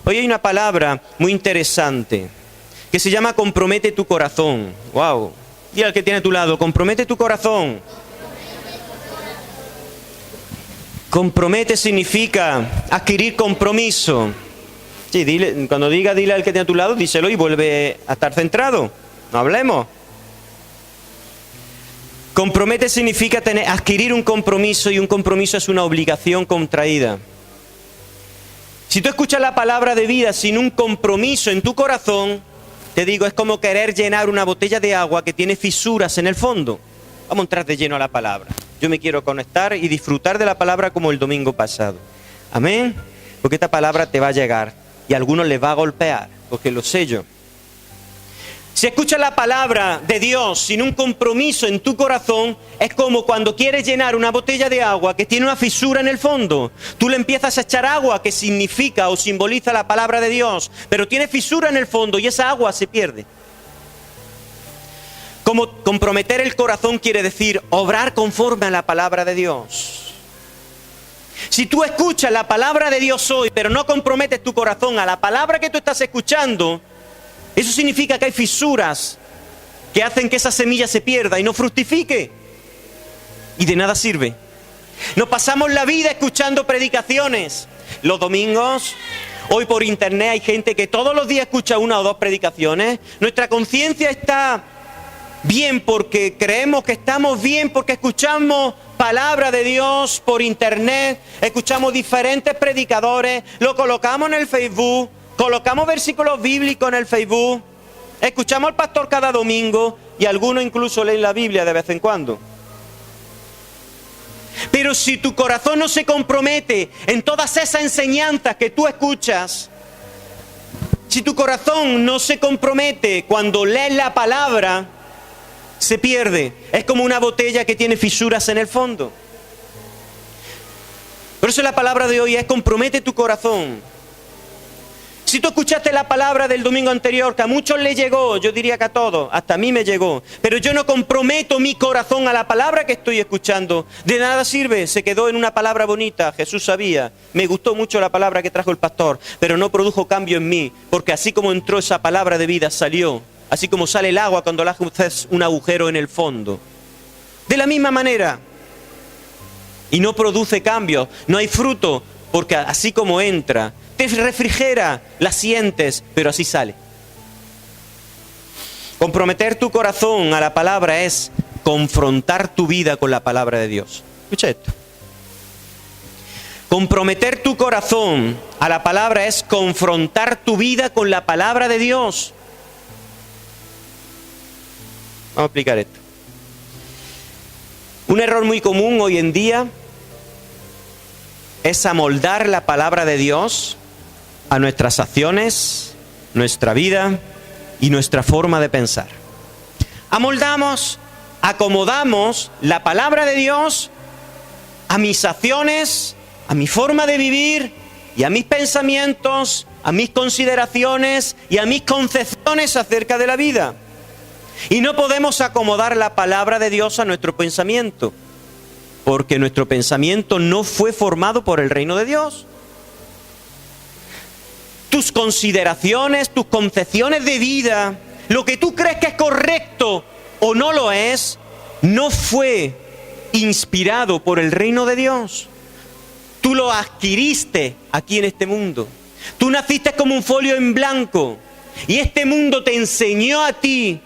Hoy hay una palabra muy interesante que se llama compromete tu corazón. ¡Wow! Dile al que tiene a tu lado, compromete tu corazón. Compromete significa adquirir compromiso. Sí, dile, cuando dile al que tiene a tu lado, díselo y vuelve a estar centrado. No hablemos. Compromete significa adquirir un compromiso, y un compromiso es una obligación contraída. Si tú escuchas la palabra de vida sin un compromiso en tu corazón, te digo, es como querer llenar una botella de agua que tiene fisuras en el fondo. Vamos a entrar de lleno a la palabra. Yo me quiero conectar y disfrutar de la palabra como el domingo pasado. Amén. Porque esta palabra te va a llegar y a algunos les va a golpear, porque lo sé yo. Si escuchas la palabra de Dios sin un compromiso en tu corazón, es como cuando quieres llenar una botella de agua que tiene una fisura en el fondo. Tú le empiezas a echar agua que significa o simboliza la palabra de Dios, pero tiene fisura en el fondo y esa agua se pierde. Como comprometer el corazón quiere decir obrar conforme a la palabra de Dios. Si tú escuchas la palabra de Dios hoy, pero no comprometes tu corazón a la palabra que tú estás escuchando, eso significa que hay fisuras que hacen que esa semilla se pierda y no fructifique. Y de nada sirve. Nos pasamos la vida escuchando predicaciones. Los domingos, hoy por internet hay gente que todos los días escucha una o dos predicaciones. Nuestra conciencia está bien porque creemos que estamos bien porque escuchamos palabra de Dios por internet, escuchamos diferentes predicadores, lo colocamos en el Facebook, colocamos versículos bíblicos en el Facebook, escuchamos al pastor cada domingo y algunos incluso leen la Biblia de vez en cuando. Pero si tu corazón no se compromete en todas esas enseñanzas que tú escuchas, si tu corazón no se compromete cuando lees la palabra, se pierde. Es como una botella que tiene fisuras en el fondo. Por eso la palabra de hoy es compromete tu corazón. Si tú escuchaste la palabra del domingo anterior, que a muchos les llegó, yo diría que a todos, hasta a mí me llegó, pero yo no comprometo mi corazón a la palabra que estoy escuchando, de nada sirve, se quedó en una palabra bonita, Jesús sabía, me gustó mucho la palabra que trajo el pastor, pero no produjo cambio en mí, porque así como entró esa palabra de vida, salió, así como sale el agua cuando le haces un agujero en el fondo. De la misma manera, y no produce cambio, no hay fruto, porque así como entra, te refrigera, la sientes, pero así sale. Comprometer tu corazón a la palabra es confrontar tu vida con la palabra de Dios. Escucha esto. Comprometer tu corazón a la palabra es confrontar tu vida con la palabra de Dios. Vamos a explicar esto. Un error muy común hoy en día es amoldar la palabra de Dios a nuestras acciones, nuestra vida y nuestra forma de pensar. Amoldamos, acomodamos la palabra de Dios a mis acciones, a mi forma de vivir y a mis pensamientos, a mis consideraciones y a mis concepciones acerca de la vida. Y no podemos acomodar la palabra de Dios a nuestro pensamiento, porque nuestro pensamiento no fue formado por el reino de Dios. Tus consideraciones, tus concepciones de vida, lo que tú crees que es correcto o no lo es, no fue inspirado por el reino de Dios. Tú lo adquiriste aquí en este mundo. Tú naciste como un folio en blanco y este mundo te enseñó a ti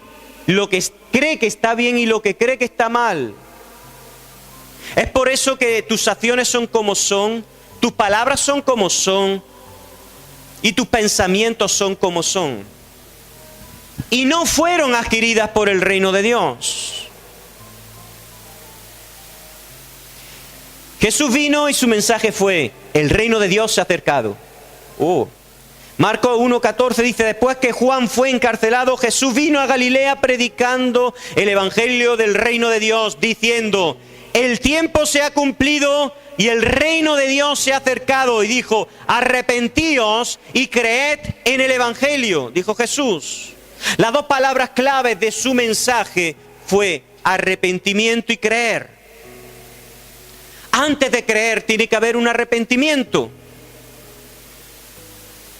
lo que cree que está bien y lo que cree que está mal. Es por eso que tus acciones son como son, tus palabras son como son y tus pensamientos son como son. Y no fueron adquiridas por el reino de Dios. Jesús vino y su mensaje fue: el reino de Dios se ha acercado. Marcos 1:14 dice: después que Juan fue encarcelado, Jesús vino a Galilea predicando el evangelio del reino de Dios, diciendo: el tiempo se ha cumplido y el reino de Dios se ha acercado. Y dijo: arrepentíos y creed en el evangelio, dijo Jesús. Las dos palabras claves de su mensaje fue arrepentimiento y creer. Antes de creer tiene que haber un arrepentimiento.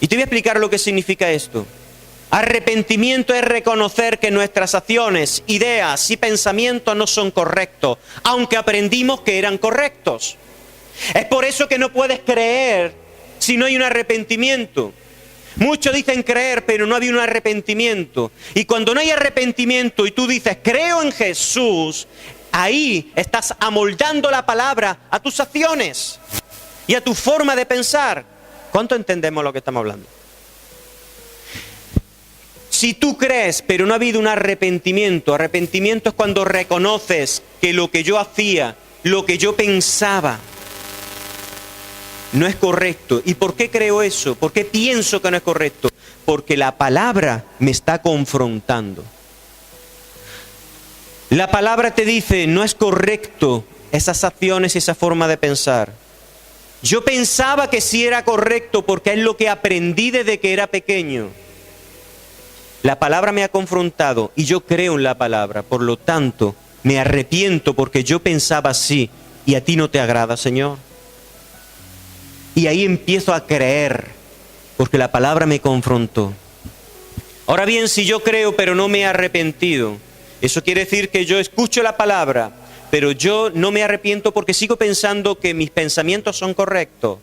Y te voy a explicar lo que significa esto. Arrepentimiento es reconocer que nuestras acciones, ideas y pensamientos no son correctos, aunque aprendimos que eran correctos. Es por eso que no puedes creer si no hay un arrepentimiento. Muchos dicen creer, pero no había un arrepentimiento. Y cuando no hay arrepentimiento y tú dices, creo en Jesús, ahí estás amoldando la palabra a tus acciones y a tu forma de pensar. ¿Cuánto entendemos lo que estamos hablando? Si tú crees, pero no ha habido un arrepentimiento, arrepentimiento es cuando reconoces que lo que yo hacía, lo que yo pensaba, no es correcto. ¿Y por qué creo eso? ¿Por qué pienso que no es correcto? Porque la palabra me está confrontando. La palabra te dice, no es correcto esas acciones y esa forma de pensar. Yo pensaba que sí era correcto porque es lo que aprendí desde que era pequeño. La palabra me ha confrontado y yo creo en la palabra. Por lo tanto, me arrepiento porque yo pensaba así y a ti no te agrada, Señor. Y ahí empiezo a creer porque la palabra me confrontó. Ahora bien, si yo creo pero no me he arrepentido, eso quiere decir que yo escucho la palabra, pero yo no me arrepiento porque sigo pensando que mis pensamientos son correctos.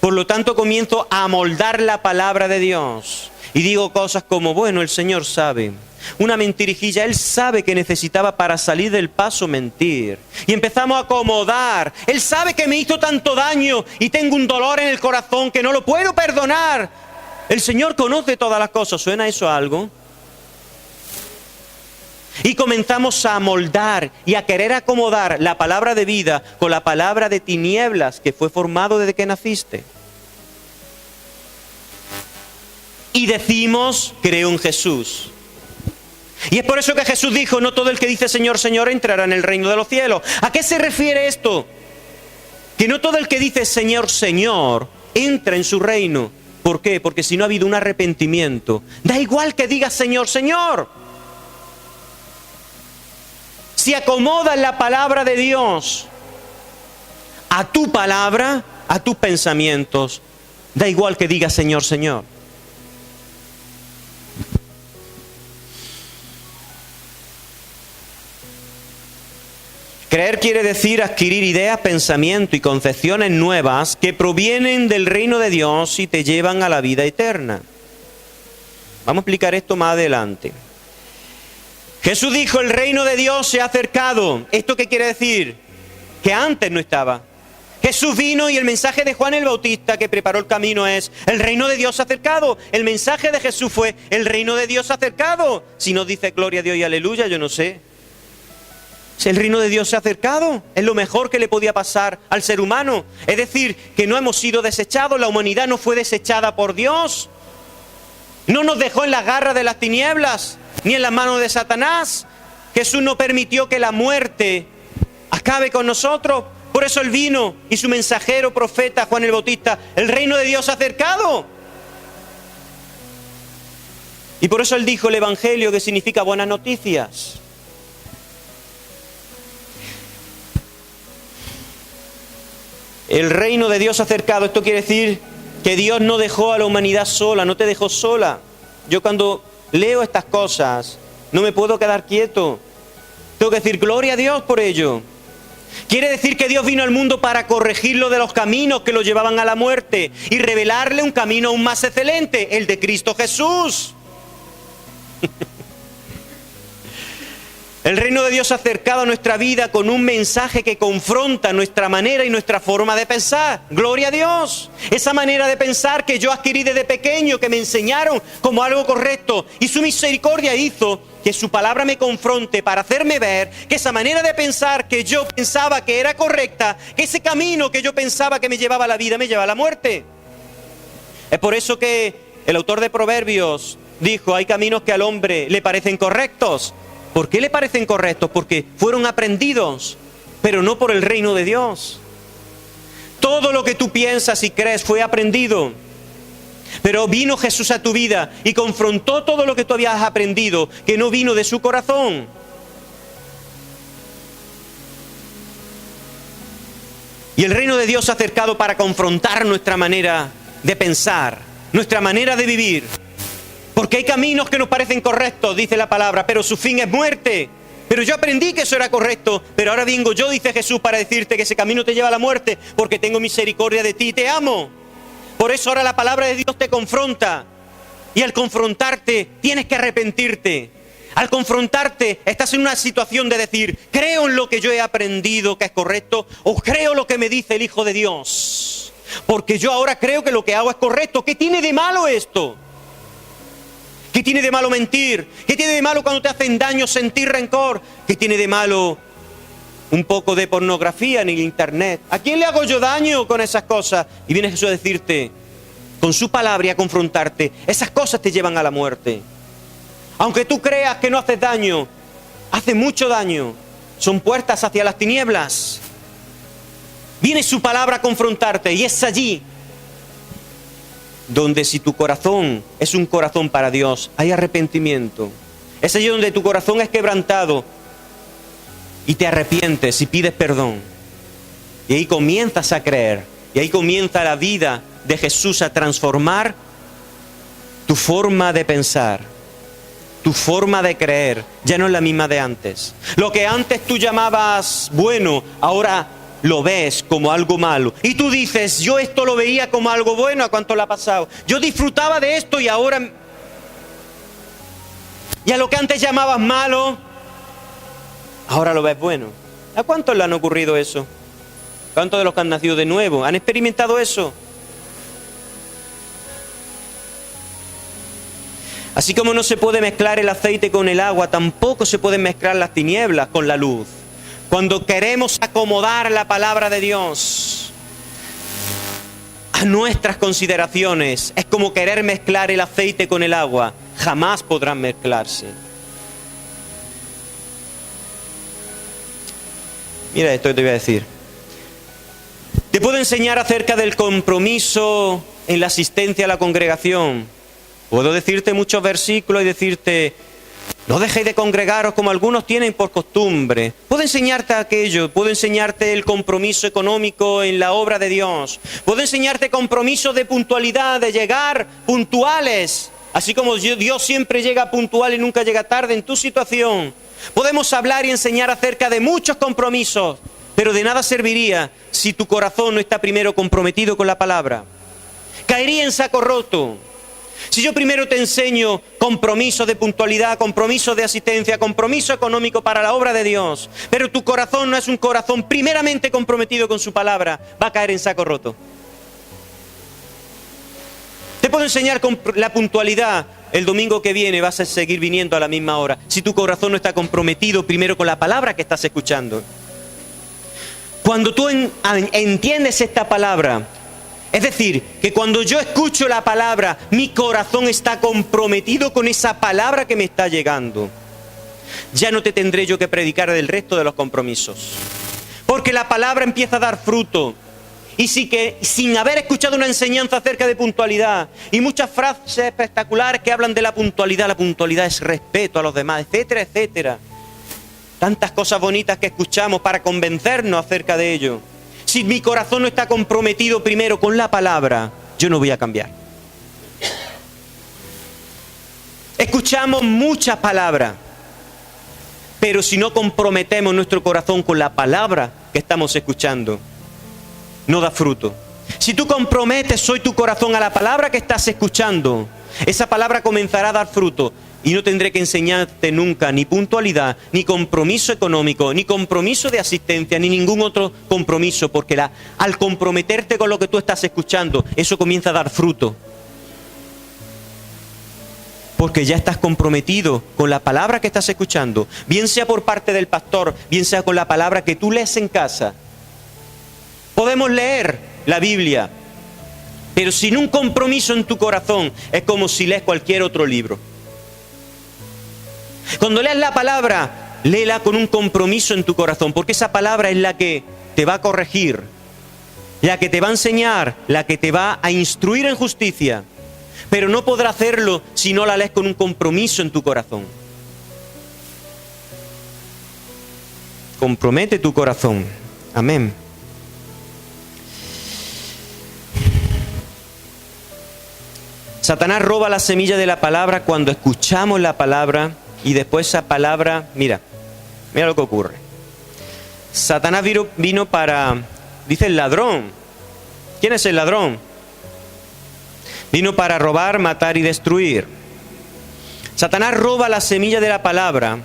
Por lo tanto, comienzo a amoldar la palabra de Dios. Y digo cosas como, bueno, el Señor sabe. Una mentirijilla, Él sabe que necesitaba para salir del paso mentir. Y empezamos a acomodar. Él sabe que me hizo tanto daño y tengo un dolor en el corazón que no lo puedo perdonar. El Señor conoce todas las cosas. ¿Suena eso a algo? Y comenzamos a amoldar y a querer acomodar la palabra de vida con la palabra de tinieblas que fue formado desde que naciste. Y decimos, creo en Jesús. Y es por eso que Jesús dijo, no todo el que dice Señor, Señor entrará en el reino de los cielos. ¿A qué se refiere esto? Que no todo el que dice Señor, Señor entra en su reino. ¿Por qué? Porque si no ha habido un arrepentimiento, da igual que digas Señor, Señor. Si acomodas la palabra de Dios a tu palabra, a tus pensamientos, da igual que digas Señor, Señor. Creer quiere decir adquirir ideas, pensamientos y concepciones nuevas que provienen del reino de Dios y te llevan a la vida eterna. Vamos a explicar esto más adelante. Jesús dijo, el reino de Dios se ha acercado. ¿Esto qué quiere decir? Que antes no estaba. Jesús vino y el mensaje de Juan el Bautista que preparó el camino es, el reino de Dios se ha acercado. El mensaje de Jesús fue, el reino de Dios se ha acercado. Si no dice gloria a Dios y aleluya, yo no sé. Si el reino de Dios se ha acercado, es lo mejor que le podía pasar al ser humano. Es decir, que no hemos sido desechados, la humanidad no fue desechada por Dios. No nos dejó en las garras de las tinieblas, ni en las manos de Satanás. Jesús no permitió que la muerte acabe con nosotros. Por eso Él vino y su mensajero profeta Juan el Bautista, el reino de Dios se ha acercado. Y por eso Él dijo el Evangelio, que significa buenas noticias. El reino de Dios acercado, esto quiere decir que Dios no dejó a la humanidad sola, no te dejó sola. Yo cuando leo estas cosas no me puedo quedar quieto. Tengo que decir gloria a Dios por ello. Quiere decir que Dios vino al mundo para corregirlo de los caminos que lo llevaban a la muerte y revelarle un camino aún más excelente, el de Cristo Jesús. El reino de Dios ha acercado a nuestra vida con un mensaje que confronta nuestra manera y nuestra forma de pensar. ¡Gloria a Dios! Esa manera de pensar que yo adquirí desde pequeño, que me enseñaron como algo correcto. Y su misericordia hizo que su palabra me confronte para hacerme ver que esa manera de pensar que yo pensaba que era correcta, que ese camino que yo pensaba que me llevaba a la vida, me lleva a la muerte. Es por eso que el autor de Proverbios dijo, hay caminos que al hombre le parecen correctos. ¿Por qué le parecen correctos? Porque fueron aprendidos, pero no por el reino de Dios. Todo lo que tú piensas y crees fue aprendido. Pero vino Jesús a tu vida y confrontó todo lo que tú habías aprendido, que no vino de su corazón. Y el reino de Dios se ha acercado para confrontar nuestra manera de pensar, nuestra manera de vivir. Porque hay caminos que nos parecen correctos, dice la palabra, pero su fin es muerte. Pero yo aprendí que eso era correcto, pero ahora vengo yo, dice Jesús, para decirte que ese camino te lleva a la muerte, porque tengo misericordia de ti y te amo. Por eso ahora la palabra de Dios te confronta. Y al confrontarte, tienes que arrepentirte. Al confrontarte, estás en una situación de decir, creo en lo que yo he aprendido que es correcto, o creo lo que me dice el Hijo de Dios. Porque yo ahora creo que lo que hago es correcto. ¿Qué tiene de malo esto? ¿Qué tiene de malo mentir? ¿Qué tiene de malo cuando te hacen daño sentir rencor? ¿Qué tiene de malo un poco de pornografía en el internet? ¿A quién le hago yo daño con esas cosas? Y viene Jesús a decirte, con su palabra y a confrontarte, esas cosas te llevan a la muerte. Aunque tú creas que no haces daño, hace mucho daño. Son puertas hacia las tinieblas. Viene su palabra a confrontarte y es allí donde si tu corazón es un corazón para Dios, hay arrepentimiento. Es allí donde tu corazón es quebrantado y te arrepientes y pides perdón. Y ahí comienzas a creer. Y ahí comienza la vida de Jesús a transformar tu forma de pensar, tu forma de creer. Ya no es la misma de antes. Lo que antes tú llamabas bueno, ahora lo ves como algo malo. Y tú dices, yo esto lo veía como algo bueno, ¿a cuánto le ha pasado? Yo disfrutaba de esto y ahora... Y a lo que antes llamabas malo, ahora lo ves bueno. ¿A cuántos le han ocurrido eso? ¿Cuántos de los que han nacido de nuevo han experimentado eso? Así como no se puede mezclar el aceite con el agua, tampoco se pueden mezclar las tinieblas con la luz. Cuando queremos acomodar la palabra de Dios a nuestras consideraciones, es como querer mezclar el aceite con el agua. Jamás podrán mezclarse. Mira esto que te voy a decir. Te puedo enseñar acerca del compromiso en la asistencia a la congregación. Puedo decirte muchos versículos y decirte, no dejéis de congregaros como algunos tienen por costumbre. Puedo enseñarte aquello, puedo enseñarte el compromiso económico en la obra de Dios. Puedo enseñarte compromiso de puntualidad, de llegar puntuales. Así como Dios siempre llega puntual y nunca llega tarde en tu situación. Podemos hablar y enseñar acerca de muchos compromisos, pero de nada serviría si tu corazón no está primero comprometido con la palabra. Caería en saco roto. Si yo primero te enseño compromiso de puntualidad, compromiso de asistencia, compromiso económico para la obra de Dios, pero tu corazón no es un corazón primeramente comprometido con su palabra, va a caer en saco roto. Te puedo enseñar la puntualidad. El domingo que viene vas a seguir viniendo a la misma hora. Si tu corazón no está comprometido primero con la palabra que estás escuchando. Cuando tú entiendes esta palabra, es decir, que cuando yo escucho la palabra, mi corazón está comprometido con esa palabra que me está llegando. Ya no te tendré yo que predicar del resto de los compromisos. Porque la palabra empieza a dar fruto. Y sí que sin haber escuchado una enseñanza acerca de puntualidad y muchas frases espectaculares que hablan de la puntualidad es respeto a los demás, etcétera, etcétera. Tantas cosas bonitas que escuchamos para convencernos acerca de ello. Si mi corazón no está comprometido primero con la palabra, yo no voy a cambiar. Escuchamos muchas palabras, pero si no comprometemos nuestro corazón con la palabra que estamos escuchando, no da fruto. Si tú comprometes hoy tu corazón a la palabra que estás escuchando, esa palabra comenzará a dar fruto. Y no tendré que enseñarte nunca ni puntualidad, ni compromiso económico, ni compromiso de asistencia, ni ningún otro compromiso, porque al comprometerte con lo que tú estás escuchando, eso comienza a dar fruto. Porque ya estás comprometido con la palabra que estás escuchando, bien sea por parte del pastor, bien sea con la palabra que tú lees en casa. Podemos leer la Biblia, pero sin un compromiso en tu corazón, es como si lees cualquier otro libro. Cuando leas la palabra, léela con un compromiso en tu corazón, porque esa palabra es la que te va a corregir, la que te va a enseñar, la que te va a instruir en justicia. Pero no podrá hacerlo si no la lees con un compromiso en tu corazón. Compromete tu corazón. Amén. Satanás roba la semilla de la palabra cuando escuchamos la palabra y después esa palabra, mira lo que ocurre. Satanás vino para, dice el ladrón. ¿Quién es el ladrón? Vino para robar, matar y destruir. Satanás roba la semilla de la palabra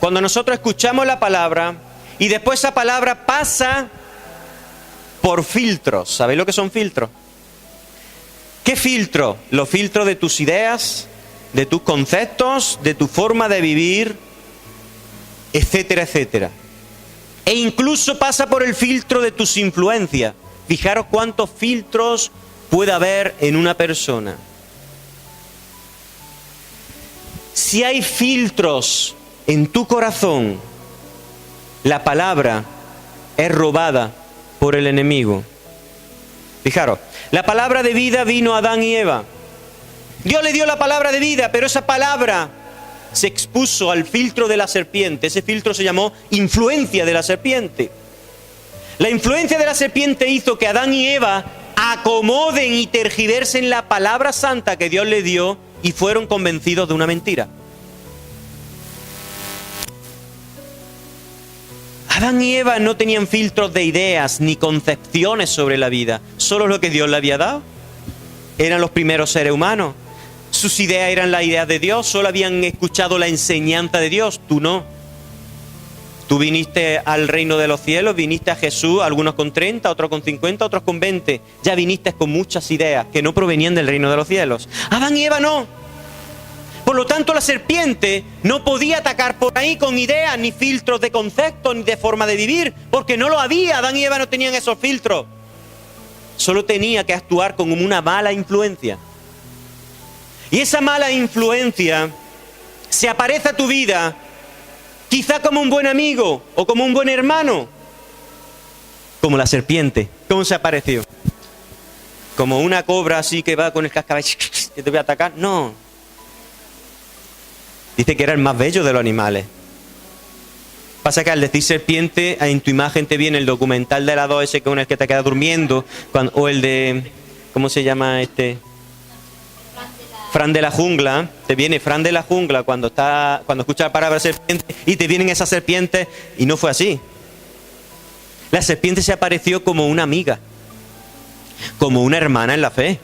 cuando nosotros escuchamos la palabra y después esa palabra pasa por filtros. ¿Sabéis lo que son filtros? ¿Qué filtro? Los filtros de tus ideas, de tus conceptos, de tu forma de vivir, etcétera, etcétera. E incluso pasa por el filtro de tus influencias. Fijaros cuántos filtros puede haber en una persona. Si hay filtros en tu corazón, la palabra es robada por el enemigo. Fijaros, la palabra de vida vino a Adán y Eva. Dios le dio la palabra de vida, pero esa palabra se expuso al filtro de la serpiente. Ese filtro se llamó influencia de la serpiente. La influencia de la serpiente hizo que Adán y Eva acomoden y tergiversen la palabra santa que Dios le dio y fueron convencidos de una mentira. Adán y Eva no tenían filtros de ideas ni concepciones sobre la vida, solo lo que Dios le había dado. Eran los primeros seres humanos. Sus ideas eran las ideas de Dios, solo habían escuchado la enseñanza de Dios, tú no. Tú viniste al reino de los cielos, viniste a Jesús, algunos con 30, otros con 50, otros con 20. Ya viniste con muchas ideas que no provenían del reino de los cielos. Adán y Eva no. Por lo tanto, la serpiente no podía atacar por ahí con ideas, ni filtros de concepto, ni de forma de vivir, porque no lo había. Adán y Eva no tenían esos filtros. Solo tenía que actuar como una mala influencia. Y esa mala influencia se aparece a tu vida, quizá como un buen amigo o como un buen hermano. Como la serpiente. ¿Cómo se apareció? Como una cobra así que va con el cascabel que te voy a atacar. No. Dice que era el más bello de los animales. Pasa que al decir serpiente, en tu imagen te viene el documental de la 2 ese con el que te quedas durmiendo, o el de, ¿cómo se llama este? Fran de la jungla. Te viene Fran de la jungla cuando escucha la palabra serpiente y te vienen esas serpientes, y no fue así. La serpiente se apareció como una amiga, como una hermana en la fe,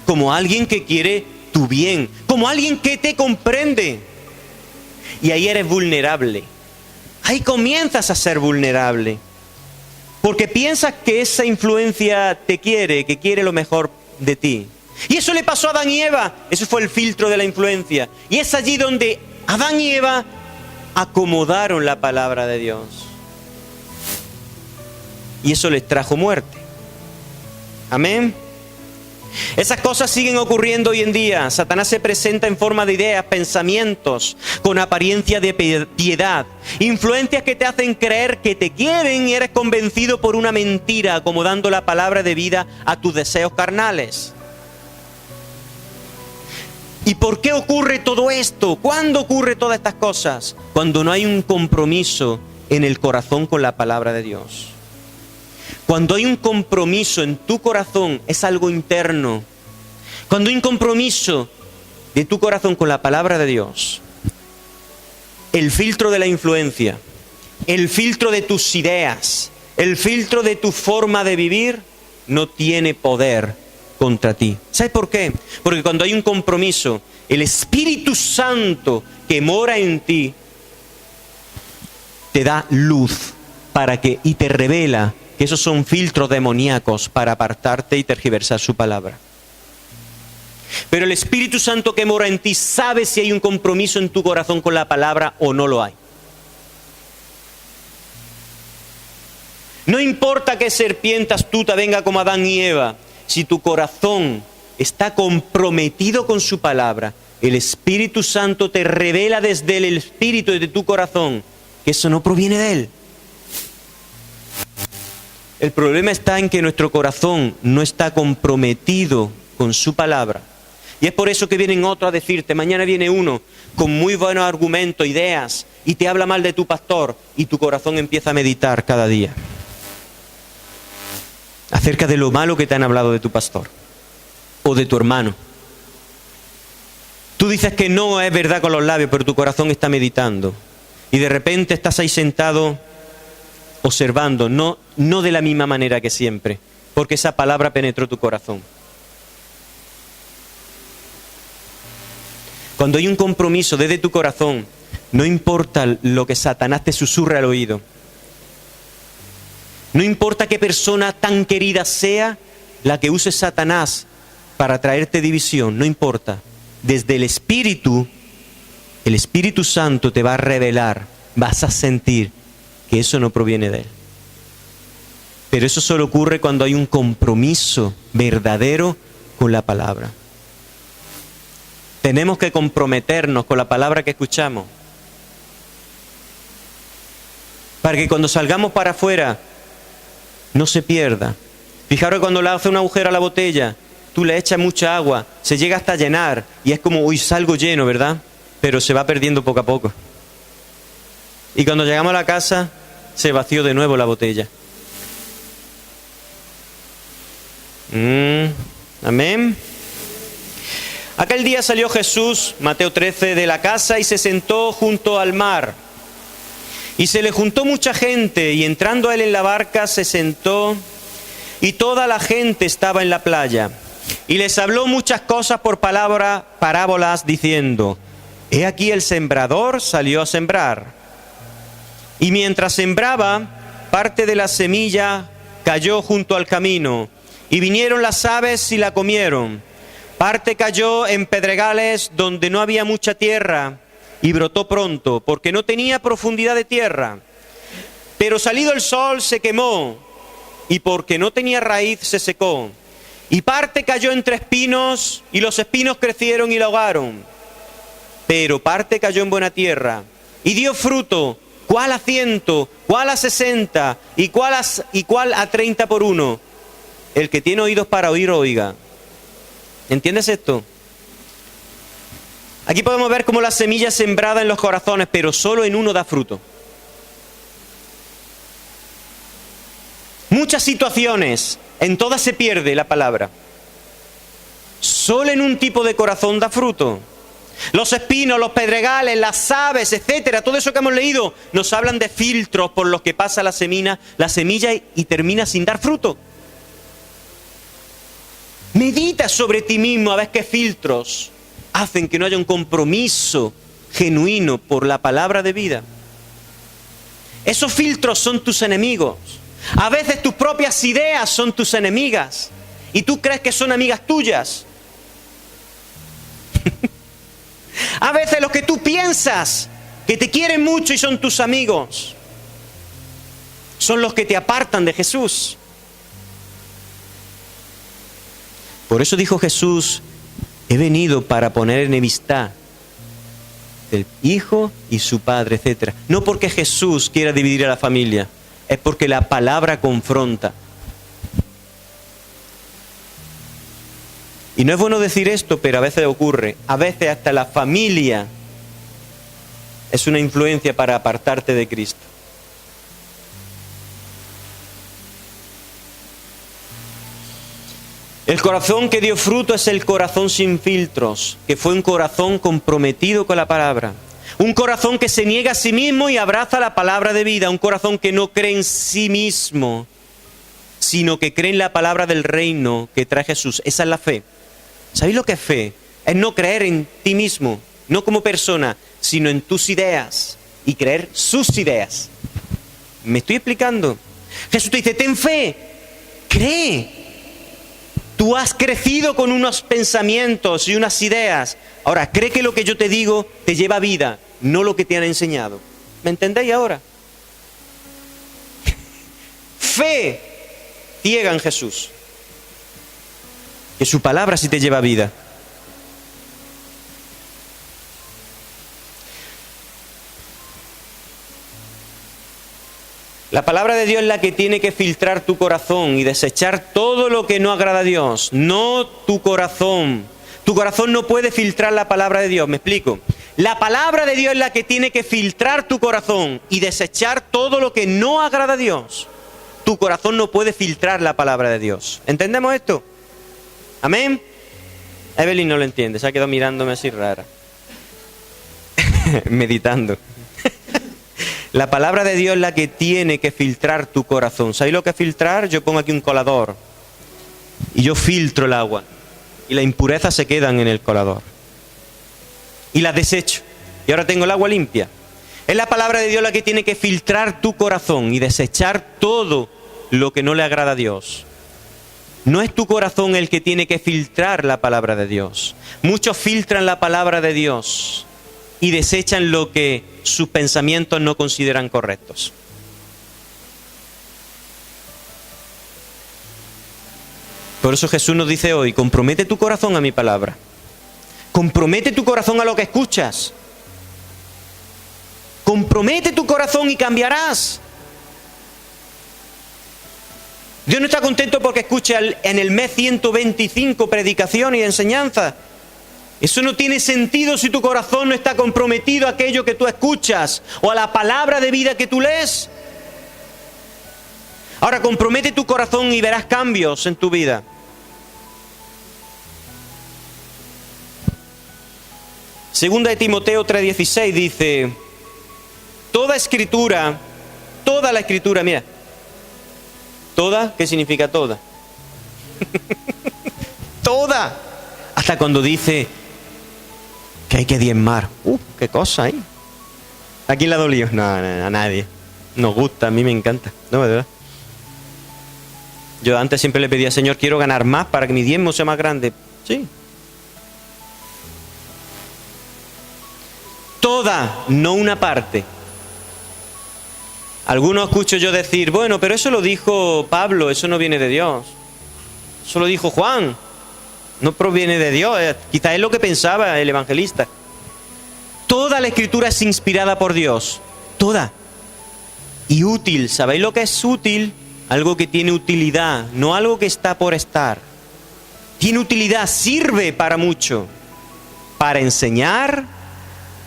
como alguien que quiere tu bien, como alguien que te comprende. Y ahí eres vulnerable. Ahí comienzas a ser vulnerable. Porque piensas que esa influencia te quiere, que quiere lo mejor de ti. Y eso le pasó a Adán y Eva. Eso fue el filtro de la influencia. Y es allí donde Adán y Eva acomodaron la palabra de Dios. Y eso les trajo muerte. Amén. Esas cosas siguen ocurriendo hoy en día. Satanás se presenta en forma de ideas, pensamientos, con apariencia de piedad. Influencias que te hacen creer que te quieren y eres convencido por una mentira, acomodando la palabra de vida a tus deseos carnales. ¿Y por qué ocurre todo esto? ¿Cuándo ocurre todas estas cosas? Cuando no hay un compromiso en el corazón con la palabra de Dios. Cuando hay un compromiso en tu corazón, es algo interno. Cuando hay un compromiso de tu corazón con la palabra de Dios, el filtro de la influencia, el filtro de tus ideas, el filtro de tu forma de vivir, no tiene poder contra ti. ¿Sabes por qué? Porque cuando hay un compromiso, el Espíritu Santo que mora en ti te da luz y te revela que esos son filtros demoníacos para apartarte y tergiversar su palabra. Pero el Espíritu Santo que mora en ti sabe si hay un compromiso en tu corazón con la palabra o no lo hay. No importa que serpiente astuta venga como Adán y Eva, si tu corazón está comprometido con su palabra, el Espíritu Santo te revela desde el espíritu de tu corazón que eso no proviene de Él. El problema está en que nuestro corazón no está comprometido con su palabra. Y es por eso que vienen otros a decirte, mañana viene uno con muy buenos argumentos, ideas, y te habla mal de tu pastor, y tu corazón empieza a meditar cada día acerca de lo malo que te han hablado de tu pastor o de tu hermano. dices que no es verdad con los labios, pero tu corazón está meditando. Y de repente estás ahí sentado observando, no de la misma manera que siempre, porque esa palabra penetró tu corazón. Cuando hay un compromiso desde tu corazón, no importa lo que Satanás te susurre al oído. No importa qué persona tan querida sea la que use Satanás para traerte división, no importa. Desde el Espíritu Santo te va a revelar, vas a sentir que eso no proviene de él. Pero eso solo ocurre cuando hay un compromiso verdadero con la palabra. Tenemos que comprometernos con la palabra que escuchamos, para que cuando salgamos para afuera no se pierda. Fijaros que cuando le hace un agujero a la botella, tú le echas mucha agua, se llega hasta llenar y es como, uy, salgo lleno, ¿verdad? Pero se va perdiendo poco a poco. Y cuando llegamos a la casa, se vació de nuevo la botella. Amén. Aquel día salió Jesús, Mateo 13, de la casa y se sentó junto al mar. Y se le juntó mucha gente y entrando a él en la barca se sentó y toda la gente estaba en la playa. Y les habló muchas cosas por parábolas diciendo, he aquí el sembrador salió a sembrar. Y mientras sembraba, parte de la semilla cayó junto al camino y vinieron las aves y la comieron. Parte cayó en pedregales donde no había mucha tierra y brotó pronto, porque no tenía profundidad de tierra. Pero salido el sol se quemó, y porque no tenía raíz se secó. Y parte cayó entre espinos, y los espinos crecieron y la ahogaron. Pero parte cayó en buena tierra, y dio fruto, cuál a 100, cuál a 60, y cuál a 30 por uno. El que tiene oídos para oír, oiga. ¿Entiendes esto? Aquí podemos ver cómo la semilla es sembrada en los corazones, pero solo en uno da fruto. Muchas situaciones, en todas se pierde la palabra. Solo en un tipo de corazón da fruto. Los espinos, los pedregales, las aves, etcétera, todo eso que hemos leído, nos hablan de filtros por los que pasa la semilla y termina sin dar fruto. Medita sobre ti mismo a ver qué filtros hacen que no haya un compromiso genuino por la palabra de vida. Esos filtros son tus enemigos. A veces tus propias ideas son tus enemigas y tú crees que son amigas tuyas. A veces los que tú piensas que te quieren mucho y son tus amigos son los que te apartan de Jesús. Por eso dijo Jesús, he venido para poner enemistad del hijo y su padre, etc. No porque Jesús quiera dividir a la familia, es porque la palabra confronta. Y no es bueno decir esto, pero a veces ocurre. A veces hasta la familia es una influencia para apartarte de Cristo. El corazón que dio fruto es el corazón sin filtros, que fue un corazón comprometido con la palabra. Un corazón que se niega a sí mismo y abraza la palabra de vida. Un corazón que no cree en sí mismo, sino que cree en la palabra del reino que trae Jesús. Esa es la fe. ¿Sabéis lo que es fe? Es no creer en ti mismo, no como persona, sino en tus ideas y creer sus ideas. ¿Me estoy explicando? Jesús te dice, ten fe, cree. Tú has crecido con unos pensamientos y unas ideas. Ahora, cree que lo que yo te digo te lleva a vida, no lo que te han enseñado. ¿Me entendéis ahora? Fe ciega en Jesús. Que su palabra sí te lleva a vida. La palabra de Dios es la que tiene que filtrar tu corazón y desechar todo lo que no agrada a Dios, no tu corazón. Tu corazón no puede filtrar la palabra de Dios, ¿me explico? La palabra de Dios es la que tiene que filtrar tu corazón y desechar todo lo que no agrada a Dios. Tu corazón no puede filtrar la palabra de Dios. ¿Entendemos esto? ¿Amén? Evelyn no lo entiende, se ha quedado mirándome así rara. meditando. La palabra de Dios es la que tiene que filtrar tu corazón. ¿Sabéis lo que es filtrar? Yo pongo aquí un colador y yo filtro el agua y las impurezas se quedan en el colador y las desecho y ahora tengo el agua limpia. Es la palabra de Dios la que tiene que filtrar tu corazón y desechar todo lo que no le agrada a Dios. No es tu corazón el que tiene que filtrar la palabra de Dios. Muchos filtran la palabra de Dios y desechan lo que sus pensamientos no consideran correctos. Por eso Jesús nos dice hoy, compromete tu corazón a mi palabra. Compromete tu corazón a lo que escuchas. Compromete tu corazón y cambiarás. Dios no está contento porque escuche en el mes 125 predicaciones y enseñanzas. Eso no tiene sentido si tu corazón no está comprometido a aquello que tú escuchas o a la palabra de vida que tú lees. Ahora, compromete tu corazón y verás cambios en tu vida. Segunda de Timoteo 3:16 dice, toda la escritura, mira, ¿toda? ¿Qué significa toda? Toda. Hasta cuando dice que hay que diezmar. ¡Qué cosa, eh! ¿A quién le ha dolido? No, a nadie. Nos gusta, a mí me encanta. No, de verdad. Yo antes siempre le pedía, Señor, quiero ganar más para que mi diezmo sea más grande. Sí. Toda, no una parte. Algunos escucho yo decir, bueno, pero eso lo dijo Pablo, eso no viene de Dios. Eso lo dijo Juan. No proviene de Dios, quizás es lo que pensaba el evangelista. Toda la escritura es inspirada por Dios, toda. Y útil, ¿sabéis lo que es útil? Algo que tiene utilidad, no algo que está por estar. Tiene utilidad, sirve para mucho. Para enseñar,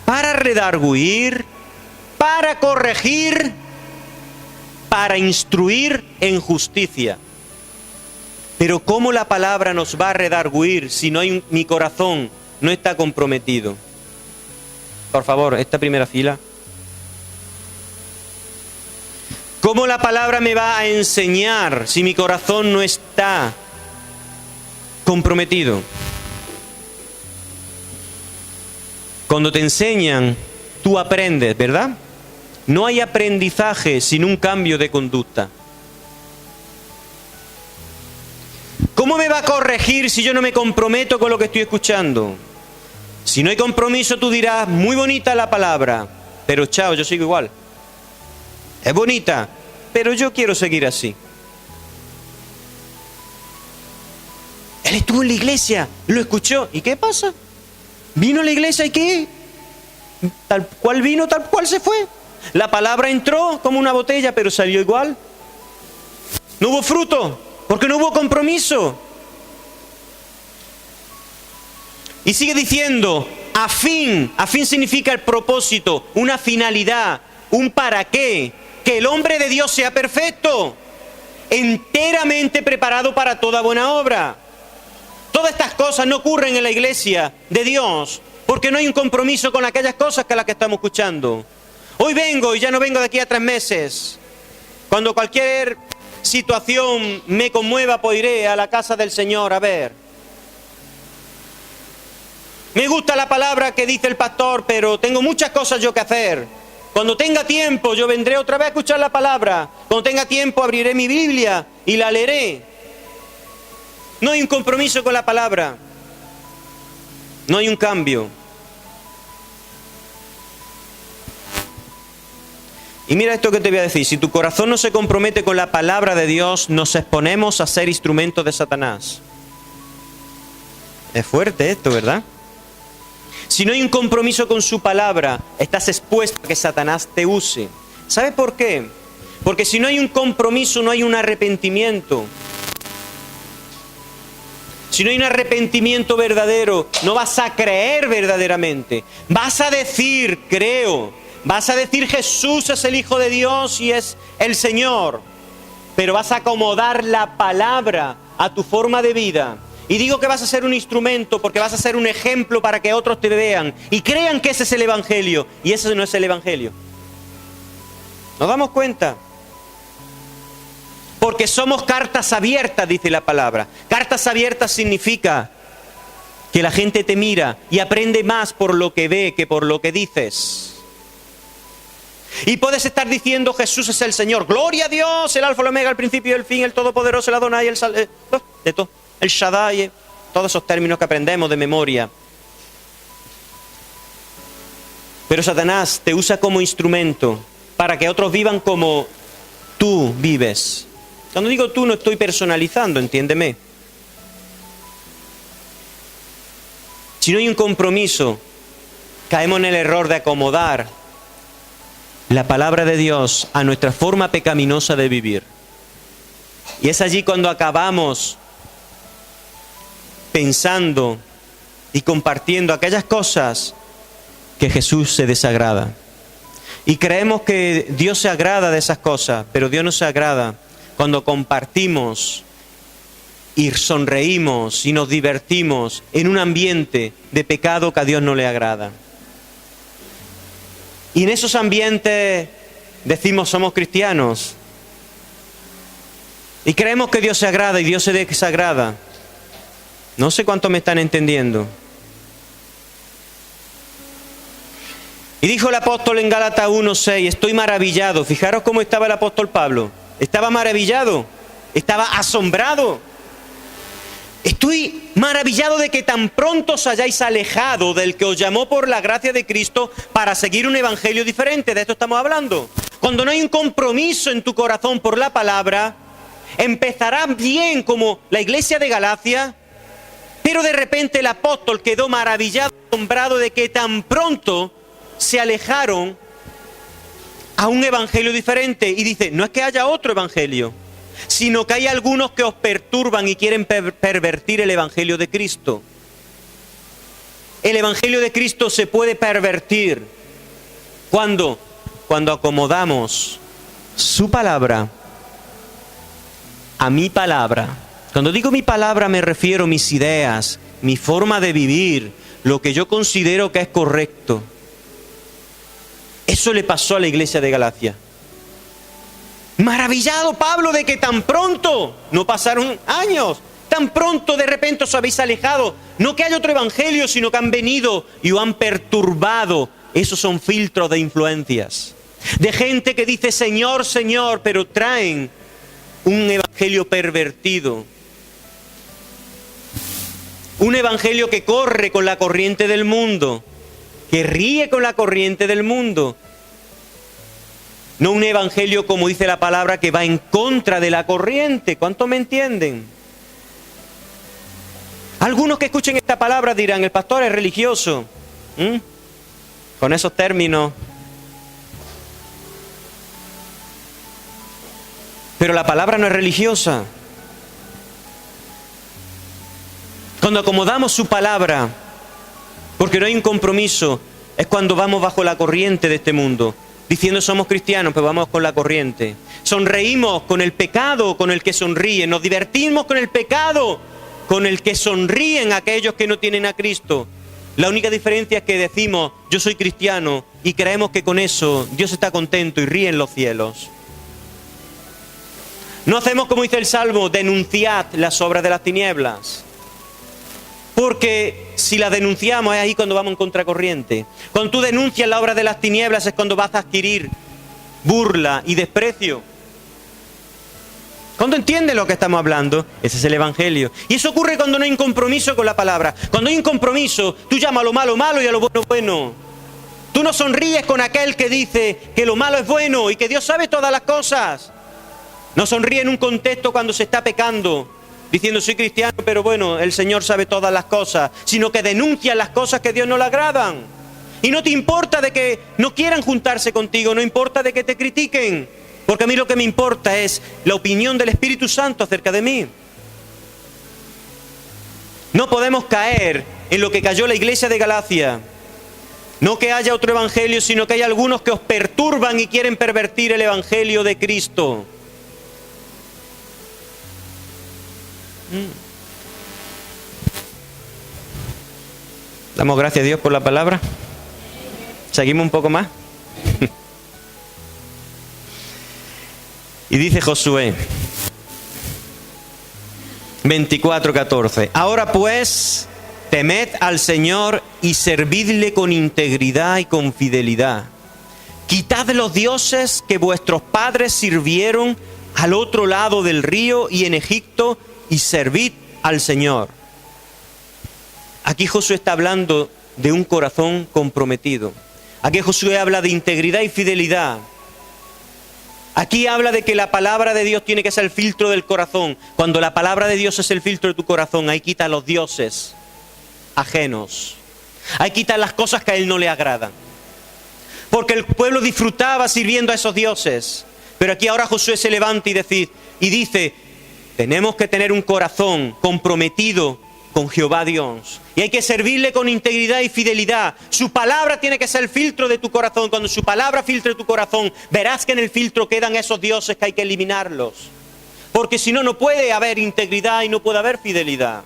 para redarguir, para corregir, para instruir en justicia. Pero ¿cómo la palabra nos va a redarguir si mi corazón no está comprometido? Por favor, esta primera fila. ¿Cómo la palabra me va a enseñar si mi corazón no está comprometido? Cuando te enseñan, tú aprendes, ¿verdad? No hay aprendizaje sin un cambio de conducta. ¿Cómo me va a corregir si yo no me comprometo con lo que estoy escuchando? Si no hay compromiso, tú dirás, muy bonita la palabra, pero chao, yo sigo igual. Es bonita, pero yo quiero seguir así. Él estuvo en la iglesia, lo escuchó, ¿y qué pasa? Vino a la iglesia y ¿qué? Tal cual vino, tal cual se fue. La palabra entró como una botella, pero salió igual. No hubo fruto, porque no hubo compromiso. Y sigue diciendo, a fin significa el propósito, una finalidad, un para qué. Que el hombre de Dios sea perfecto, enteramente preparado para toda buena obra. Todas estas cosas no ocurren en la iglesia de Dios, porque no hay un compromiso con aquellas cosas que las que estamos escuchando. Hoy vengo y ya no vengo de aquí a 3 meses. Cuando cualquier situación me conmueva, pues iré a la casa del Señor a ver. Me gusta la palabra que dice el pastor, pero tengo muchas cosas yo que hacer. Cuando tenga tiempo, yo vendré otra vez a escuchar la palabra. Cuando tenga tiempo, abriré mi Biblia y la leeré. No hay un compromiso con la palabra. No hay un cambio. Y mira esto que te voy a decir. Si tu corazón no se compromete con la palabra de Dios, nos exponemos a ser instrumentos de Satanás. Es fuerte esto, ¿verdad? Si no hay un compromiso con su palabra, estás expuesto a que Satanás te use. ¿Sabes por qué? Porque si no hay un compromiso, no hay un arrepentimiento. Si no hay un arrepentimiento verdadero, no vas a creer verdaderamente. Vas a decir, creo. Vas a decir, Jesús es el Hijo de Dios y es el Señor. Pero vas a acomodar la palabra a tu forma de vida. Y digo que vas a ser un instrumento porque vas a ser un ejemplo para que otros te vean y crean que ese es el Evangelio. Y ese no es el Evangelio. ¿Nos damos cuenta? Porque somos cartas abiertas, dice la palabra. Cartas abiertas significa que la gente te mira y aprende más por lo que ve que por lo que dices. Y puedes estar diciendo Jesús es el Señor, gloria a Dios, el alfa, el omega, el principio y el fin, el todopoderoso, el Adonai, el Shaddai, todos esos términos que aprendemos de memoria. Pero Satanás te usa como instrumento para que otros vivan como tú vives. Cuando digo tú no estoy personalizando, entiéndeme. Si no hay un compromiso, caemos en el error de acomodar la palabra de Dios a nuestra forma pecaminosa de vivir. Y es allí cuando acabamos pensando y compartiendo aquellas cosas que Jesús se desagrada. Y creemos que Dios se agrada de esas cosas, pero Dios no se agrada cuando compartimos y sonreímos y nos divertimos en un ambiente de pecado que a Dios no le agrada. Y en esos ambientes decimos somos cristianos. Y creemos que Dios se agrada y Dios se desagrada. No sé cuánto me están entendiendo. Y dijo el apóstol en Gálatas 1:6, estoy maravillado. Fijaros cómo estaba el apóstol Pablo. Estaba maravillado, estaba asombrado. Estoy maravillado de que tan pronto os hayáis alejado del que os llamó por la gracia de Cristo para seguir un evangelio diferente. De esto estamos hablando. Cuando no hay un compromiso en tu corazón por la palabra, empezará bien como la iglesia de Galacia, pero de repente el apóstol quedó maravillado, asombrado de que tan pronto se alejaron a un evangelio diferente. Y dice, no es que haya otro evangelio, sino que hay algunos que os perturban y quieren pervertir el evangelio de Cristo. El evangelio de Cristo se puede pervertir. ¿Cuándo? Cuando acomodamos su palabra a mi palabra. Cuando digo mi palabra me refiero a mis ideas, mi forma de vivir, lo que yo considero que es correcto. Eso le pasó a la iglesia de Galacia. Maravillado Pablo de que tan pronto, no pasaron años, tan pronto de repente os habéis alejado. No que haya otro evangelio, sino que han venido y os han perturbado. Esos son filtros de influencias. De gente que dice Señor, Señor, pero traen un evangelio pervertido. Un evangelio que corre con la corriente del mundo, que ríe con la corriente del mundo. No un evangelio, como dice la palabra, que va en contra de la corriente. ¿Cuánto me entienden? Algunos que escuchen esta palabra dirán, el pastor es religioso. Con esos términos. Pero la palabra no es religiosa. Cuando acomodamos su palabra, porque no hay un compromiso, es cuando vamos bajo la corriente de este mundo. Diciendo somos cristianos, pero vamos con la corriente. Sonreímos con el pecado con el que sonríen. Nos divertimos con el pecado con el que sonríen aquellos que no tienen a Cristo. La única diferencia es que decimos, yo soy cristiano, y creemos que con eso Dios está contento y ríe en los cielos. No hacemos como dice el Salmo, denunciad las obras de las tinieblas. Porque si las denunciamos es ahí cuando vamos en contracorriente. Cuando tú denuncias la obra de las tinieblas es cuando vas a adquirir burla y desprecio. ¿Cuándo entiendes lo que estamos hablando? Ese es el evangelio. Y eso ocurre cuando no hay un compromiso con la palabra. Cuando hay un compromiso, tú llamas a lo malo malo y a lo bueno bueno. Tú no sonríes con aquel que dice que lo malo es bueno y que Dios sabe todas las cosas. No sonríe en un contexto cuando se está pecando, diciendo soy cristiano, pero bueno, el Señor sabe todas las cosas, sino que denuncia las cosas que a Dios no le agradan. Y no te importa de que no quieran juntarse contigo, no importa de que te critiquen, porque a mí lo que me importa es la opinión del Espíritu Santo acerca de mí. No podemos caer en lo que cayó la iglesia de Galacia. No que haya otro evangelio, sino que hay algunos que os perturban y quieren pervertir el evangelio de Cristo. Damos gracias a Dios por la palabra. Seguimos un poco más. Y dice Josué 24:14. Ahora pues, temed al Señor y servidle con integridad y con fidelidad. Quitad los dioses que vuestros padres sirvieron al otro lado del río y en Egipto, y servid al Señor. Aquí Josué está hablando de un corazón comprometido. Aquí Josué habla de integridad y fidelidad. Aquí habla de que la palabra de Dios tiene que ser el filtro del corazón. Cuando la palabra de Dios es el filtro de tu corazón, ahí quita los dioses ajenos. Ahí quita las cosas que a él no le agradan. Porque el pueblo disfrutaba sirviendo a esos dioses. Pero aquí ahora Josué se levanta y dice, tenemos que tener un corazón comprometido con Jehová Dios. Y hay que servirle con integridad y fidelidad. Su palabra tiene que ser el filtro de tu corazón. Cuando su palabra filtre tu corazón, verás que en el filtro quedan esos dioses que hay que eliminarlos. Porque si no, no puede haber integridad y no puede haber fidelidad.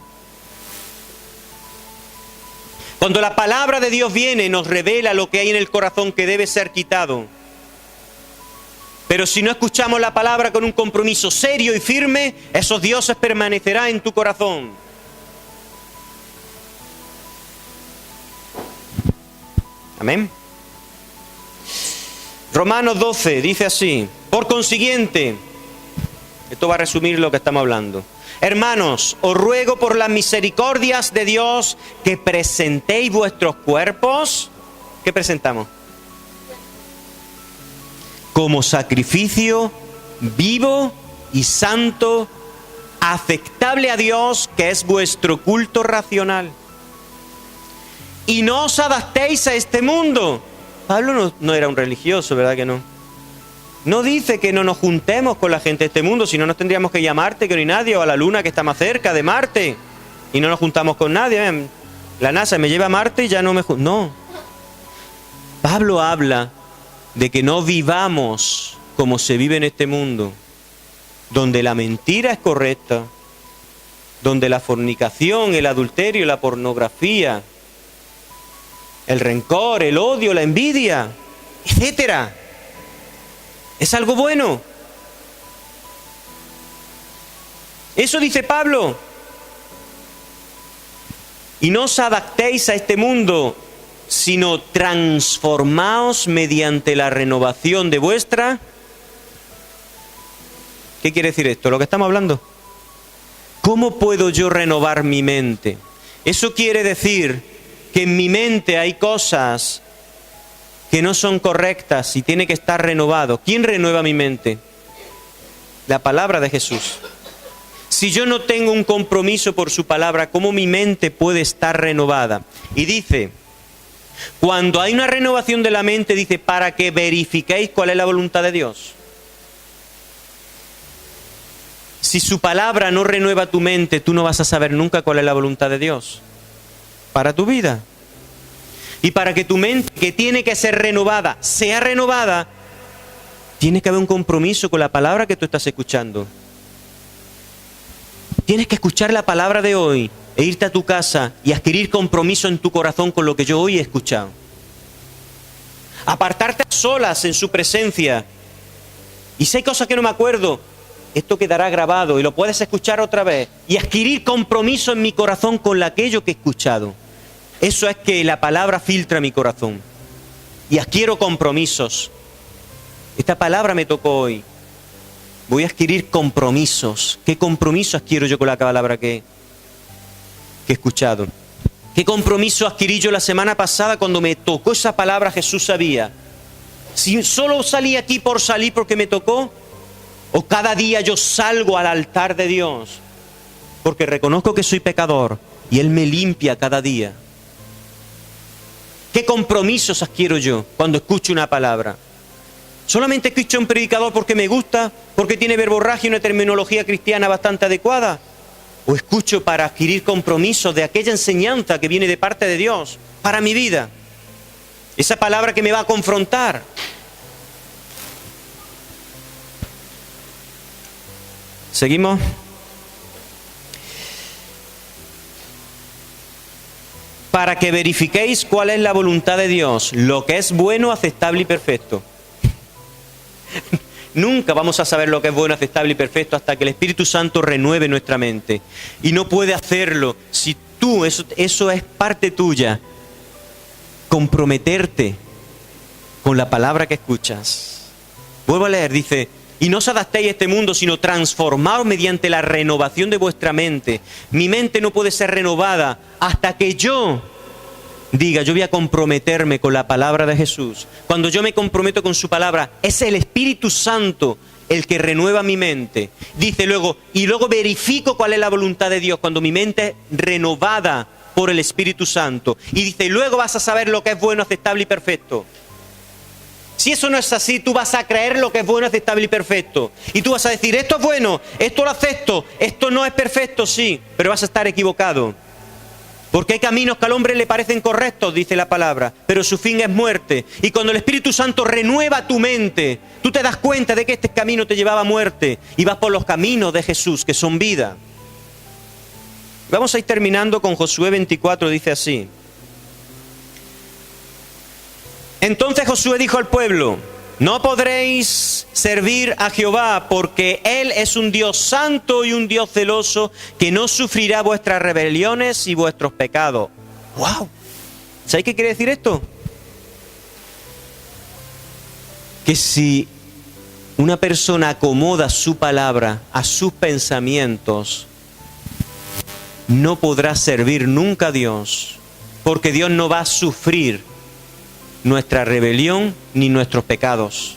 Cuando la palabra de Dios viene, nos revela lo que hay en el corazón que debe ser quitado. Pero si no escuchamos la palabra con un compromiso serio y firme, esos dioses permanecerán en tu corazón. Amén. Romanos 12 dice así: por consiguiente, esto va a resumir lo que estamos hablando. Hermanos, os ruego por las misericordias de Dios que presentéis vuestros cuerpos. ¿Qué presentamos? Como sacrificio vivo y santo, aceptable a Dios, que es vuestro culto racional. Y no os adaptéis a este mundo. Pablo no era un religioso, ¿verdad que no? No dice que no nos juntemos con la gente de este mundo, si no nos tendríamos que ir a Marte, que no hay nadie, o a la Luna, que está más cerca de Marte, y no nos juntamos con nadie. La NASA me lleva a Marte y ya no me junto. No. Pablo habla de que no vivamos como se vive en este mundo, donde la mentira es correcta, donde la fornicación, el adulterio, la pornografía, el rencor, el odio, la envidia, etcétera, es algo bueno. Eso dice Pablo. Y no os adaptéis a este mundo, sino transformaos mediante la renovación de vuestra... ¿Qué quiere decir esto? Lo que estamos hablando. ¿Cómo puedo yo renovar mi mente? Eso quiere decir que en mi mente hay cosas que no son correctas y tiene que estar renovado. ¿Quién renueva mi mente? La palabra de Jesús. Si yo no tengo un compromiso por su palabra, ¿cómo mi mente puede estar renovada? Y dice, cuando hay una renovación de la mente, dice, para que verifiquéis cuál es la voluntad de Dios. Si su palabra no renueva tu mente, tú no vas a saber nunca cuál es la voluntad de Dios para tu vida. Y para que tu mente, que tiene que ser renovada, sea renovada, tiene que haber un compromiso con la palabra que tú estás escuchando. Tienes que escuchar la palabra de hoy e irte a tu casa y adquirir compromiso en tu corazón con lo que yo hoy he escuchado. Apartarte a solas en su presencia. Y si hay cosas que no me acuerdo, esto quedará grabado y lo puedes escuchar otra vez. Y adquirir compromiso en mi corazón con aquello que he escuchado. Eso es que la palabra filtra mi corazón. Y adquiero compromisos. Esta palabra me tocó hoy. Voy a adquirir compromisos. ¿Qué compromiso adquiero yo con la palabra que he escuchado? ¿Qué compromiso adquirí yo la semana pasada cuando me tocó esa palabra? Jesús sabía. Si solo salí aquí por salir porque me tocó, o cada día yo salgo al altar de Dios porque reconozco que soy pecador y Él me limpia cada día. ¿Qué compromisos adquiero yo cuando escucho una palabra? ¿Solamente escucho a un predicador porque me gusta, porque tiene verborragia y una terminología cristiana bastante adecuada? ¿O escucho para adquirir compromisos de aquella enseñanza que viene de parte de Dios para mi vida? Esa palabra que me va a confrontar. ¿Seguimos? para que verifiquéis cuál es la voluntad de Dios, lo que es bueno, aceptable y perfecto. Nunca vamos a saber lo que es bueno, aceptable y perfecto hasta que el Espíritu Santo renueve nuestra mente. Y no puede hacerlo si tú, eso es parte tuya, comprometerte con la palabra que escuchas. Vuelvo a leer, dice: y no os adaptéis a este mundo, sino transformaos mediante la renovación de vuestra mente. Mi mente no puede ser renovada hasta que yo diga, yo voy a comprometerme con la palabra de Jesús. Cuando yo me comprometo con su palabra, es el Espíritu Santo el que renueva mi mente. Dice luego, y luego verifico cuál es la voluntad de Dios, cuando mi mente es renovada por el Espíritu Santo. Y dice, y luego vas a saber lo que es bueno, aceptable y perfecto. Si eso no es así, tú vas a creer lo que es bueno, aceptable y perfecto. Y tú vas a decir, esto es bueno, esto lo acepto, esto no es perfecto, sí, pero vas a estar equivocado. Porque hay caminos que al hombre le parecen correctos, dice la palabra, pero su fin es muerte. Y cuando el Espíritu Santo renueva tu mente, tú te das cuenta de que este camino te llevaba a muerte y vas por los caminos de Jesús, que son vida. Vamos a ir terminando con Josué 24, dice así. Entonces Josué dijo al pueblo, no podréis servir a Jehová, porque Él es un Dios santo y un Dios celoso, que no sufrirá vuestras rebeliones y vuestros pecados. ¡Wow! ¿Sabéis qué quiere decir esto? Que si una persona acomoda su palabra a sus pensamientos, no podrá servir nunca a Dios, porque Dios no va a sufrir nuestra rebelión ni nuestros pecados.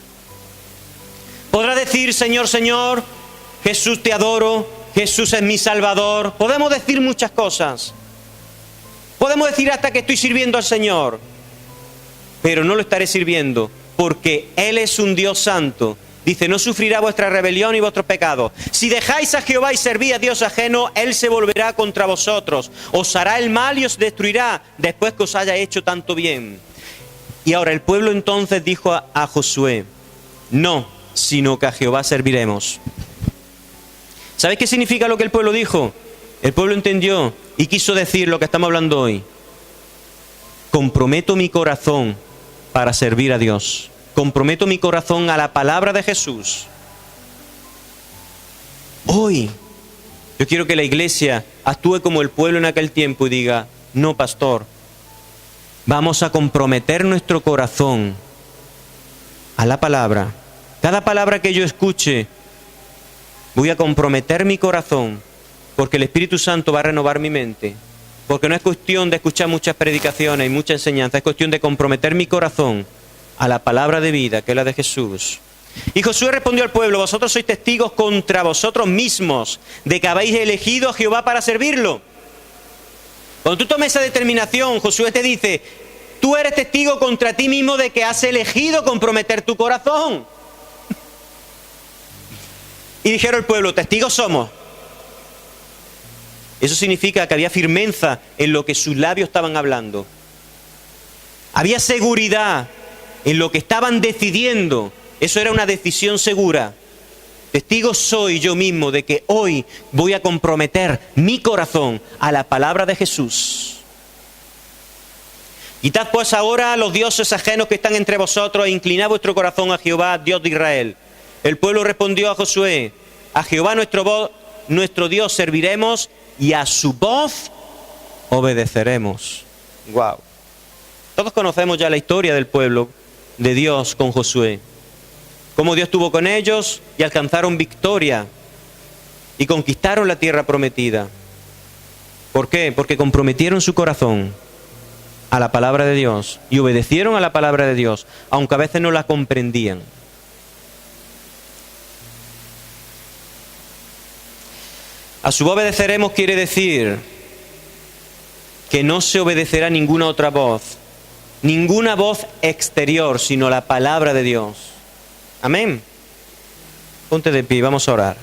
Podrá decir, Señor, Señor, Jesús te adoro, Jesús es mi Salvador. Podemos decir muchas cosas. Podemos decir hasta que estoy sirviendo al Señor, pero no lo estaré sirviendo, porque Él es un Dios santo. Dice, no sufrirá vuestra rebelión y vuestros pecados. Si dejáis a Jehová y servís a Dios ajeno, Él se volverá contra vosotros. Os hará el mal y os destruirá después que os haya hecho tanto bien. Y ahora el pueblo entonces dijo a Josué, no, sino que a Jehová serviremos. ¿Sabéis qué significa lo que el pueblo dijo? El pueblo entendió y quiso decir lo que estamos hablando hoy. Comprometo mi corazón para servir a Dios. Comprometo mi corazón a la palabra de Jesús. Hoy yo quiero que la iglesia actúe como el pueblo en aquel tiempo y diga, no, pastor, vamos a comprometer nuestro corazón a la palabra. Cada palabra que yo escuche, voy a comprometer mi corazón, porque el Espíritu Santo va a renovar mi mente. Porque no es cuestión de escuchar muchas predicaciones y mucha enseñanza, es cuestión de comprometer mi corazón a la palabra de vida, que es la de Jesús. Y Josué respondió al pueblo, vosotros sois testigos contra vosotros mismos de que habéis elegido a Jehová para servirlo. Cuando tú tomes esa determinación, Josué te dice, tú eres testigo contra ti mismo de que has elegido comprometer tu corazón. Y dijeron el pueblo, testigos somos. Eso significa que había firmeza en lo que sus labios estaban hablando. Había seguridad en lo que estaban decidiendo. Eso era una decisión segura. Testigo soy yo mismo de que hoy voy a comprometer mi corazón a la palabra de Jesús. Quitad pues ahora los dioses ajenos que están entre vosotros e inclinad vuestro corazón a Jehová, Dios de Israel. El pueblo respondió a Josué, a Jehová nuestro Dios serviremos y a su voz obedeceremos. Wow. Todos conocemos ya la historia del pueblo de Dios con Josué. Cómo Dios estuvo con ellos y alcanzaron victoria y conquistaron la tierra prometida. ¿Por qué? Porque comprometieron su corazón a la palabra de Dios y obedecieron a la palabra de Dios, aunque a veces no la comprendían. A su voz obedeceremos quiere decir que no se obedecerá ninguna otra voz, ninguna voz exterior, sino la palabra de Dios. Amén. Ponte de pie, vamos a orar.